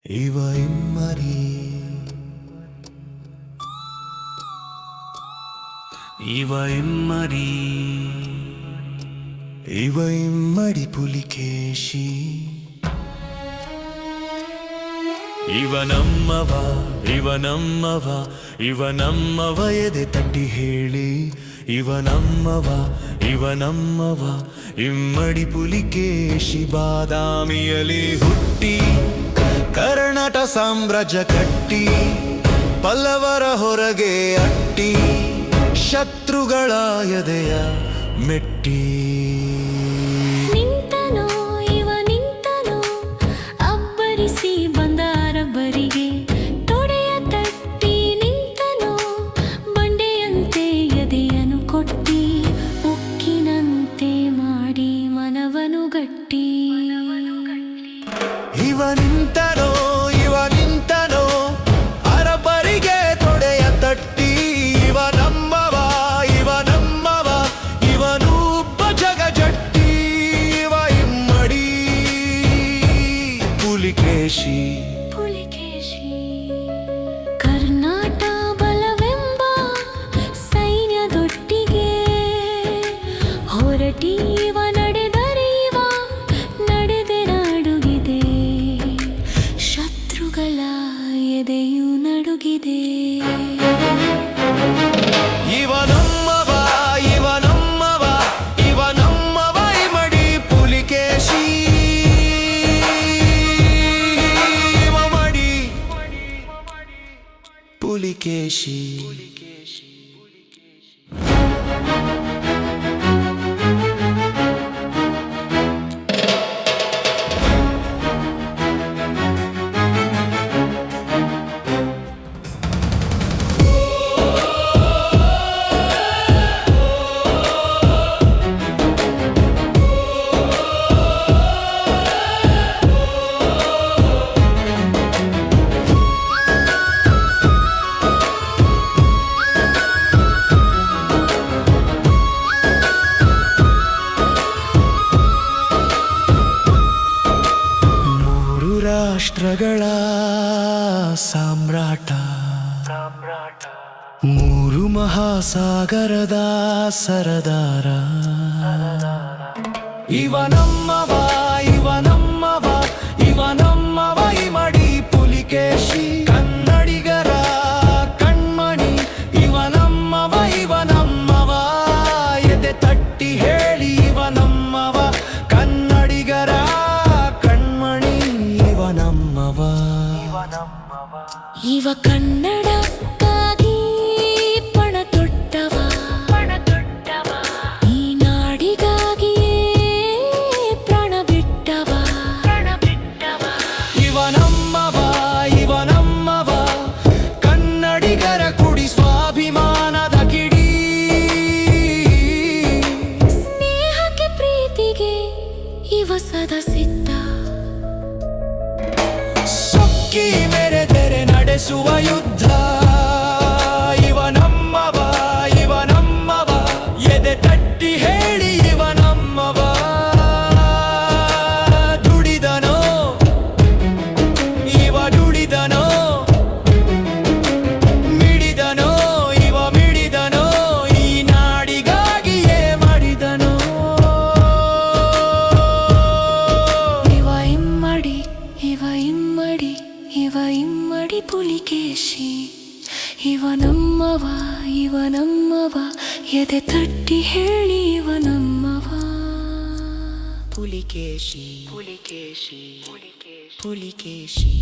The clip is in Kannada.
ಇವ ಇಮ್ಮಡಿ ಇವ ಇಮ್ಮಡಿ ಇವ ಇಮ್ಮಡಿ ಪುಲಿಕೇಶಿ ಇವ ನಮ್ಮವ ಇವ ನಮ್ಮವ ಇವ ನಮ್ಮವ ಎದೆ ತಟ್ಟಿ ಹೇಳಿ ಇವ ನಮ್ಮವ ಇವ ನಮ್ಮವ ಇಮ್ಮಡಿ ಪುಲಿಕೇಶಿ ಬಾದಾಮಿಯಲ್ಲಿ ಹುಟ್ಟಿ ಕರ್ನಾಟ ಸಾಮ್ರಾಜ್ಯ ಕಟ್ಟಿ ಪಲ್ಲವರ ಹೊರಗೆ ಅಟ್ಟಿ ಶತ್ರುಗಳ ಎದೆಯ ಮೆಟ್ಟಿ ನಿಂತನೋ ಇವ ನಿಂತನೋ ಅಬ್ಬರಿಸಿ ಬಂದಾರಬ್ಬರಿಗೆ ತೊಡೆಯ ತಟ್ಟಿ ನಿಂತನೋ ಬಂಡೆಯಂತೆ ಎದೆಯನ್ನು ಕೊಟ್ಟಿ ಉಕ್ಕಿನಂತೆ ಮಾಡಿ ಮನವನು ಗಟ್ಟಿ ಇವ ನಿಂತನೋ ಇವ ನಿಂತನೋ ಅರಬ್ಬರಿಗೆ ತೊಡೆಯ ತಟ್ಟಿ ಇವ ನಮ್ಮವ ಇವ ನಮ್ಮವ ಇವನು ಜಗ ಜಟ್ಟಿ ಇವ ಇಮ್ಮಡಿ ಪುಲಿಕೇಶಿ ಪುಲಿಕೇಶಿ ಕರ್ನಾಟ ಬಲವೆಂಬ ಸೈನ್ಯದೊಟ್ಟಿಗೆ ಹೊರಟೀವ ನಡೆದರೀವ ನಡೆದೆ ನಡುಗಿದೆ ಶತ್ರುಗಳ ಎದೆಯು ನಡುಗಿದೆ ಇವ ನಮ್ಮವ ಇವ ನಮ್ಮವ ಇವ ನಮ್ಮವ ಇಮ್ಮಡಿ ಪುಲಿಕೇಶಿ ಇವ ಮಡಿ ಪುಲಿಕೇಶಿ ರಾಷ್ಟ್ರಗಳ ಸಾಮ್ರಾಟ ಮೂರು ಮಹಾಸಾಗರದ ಸರದಾರ ಇವ ನಮ್ಮವ ಇವ ನಮ್ಮವ ಇವ ನಮ್ಮವ ಇಮ್ಮಡಿ ಪುಲಿಕೇಶಿ ಕನ್ನಡಿಗರ ಕಣ್ಮಣಿ ಇವ ನಮ್ಮವ ಇವ ನಮ್ಮವ ಎದೆ ತಟ್ಟಿ ಹೇಳಿ ಇವ ನಮ್ಮವ ಕನ್ನಡಿಗರ ಕಣ್ಮಣಿ ಇವ ನಮ್ಮವ ಇವ ಕನ್ನಡಕ್ಕಾಗಿ ಪಣ ತೊಟ್ಟವ ಈ ನಾಡಿಗಾಗಿಯೇ ಪ್ರಾಣ ಬಿಟ್ಟವ ಇವ ನಮ್ಮವ ಇವ ನಮ್ಮವ ಕನ್ನಡಿಗರ ಕುಡಿ ಸ್ವಾಭಿಮಾನದ ಕಿಡಿ ಸ್ನೇಹಕ್ಕೆ ಪ್ರೀತಿಗೆ ಇವ ಸದಾ ಸಿದ್ಧ ಸೊಕ್ಕಿ ಮೆರೆದರೆ ನಡೆಸುವ ಯುದ್ಧ ಇವ ನಮ್ಮವ ಇವ ನಮ್ಮವ ಎದೆ ತಟ್ಟಿ ಹೇಳಿ ಇವ ನಮ್ಮವ ದುಡಿದನೋ ಇವ ದುಡಿದನೋ ಮಿಡಿದನೋ ಇವ ಮಿಡಿದನೋ ಈ ನಾಡಿಗಾಗಿಯೇ ಮಾಡಿದನೋ ಇವ ಇಮ್ಮಡಿ ಇವ ಇಮ್ಮಡಿ ಇವ ಇಮ್ಮಡಿ ಪುಲಿಕೇಶಿ ಇವ ನಮ್ಮವ ಎದೆ ತಟ್ಟಿ ಹೇಳಿ ಇವ ನಮ್ಮವ ಪುಲಿಕೇಶಿ ಪುಲಿಕೇಶಿ ಪುಲಿಕೇಶಿ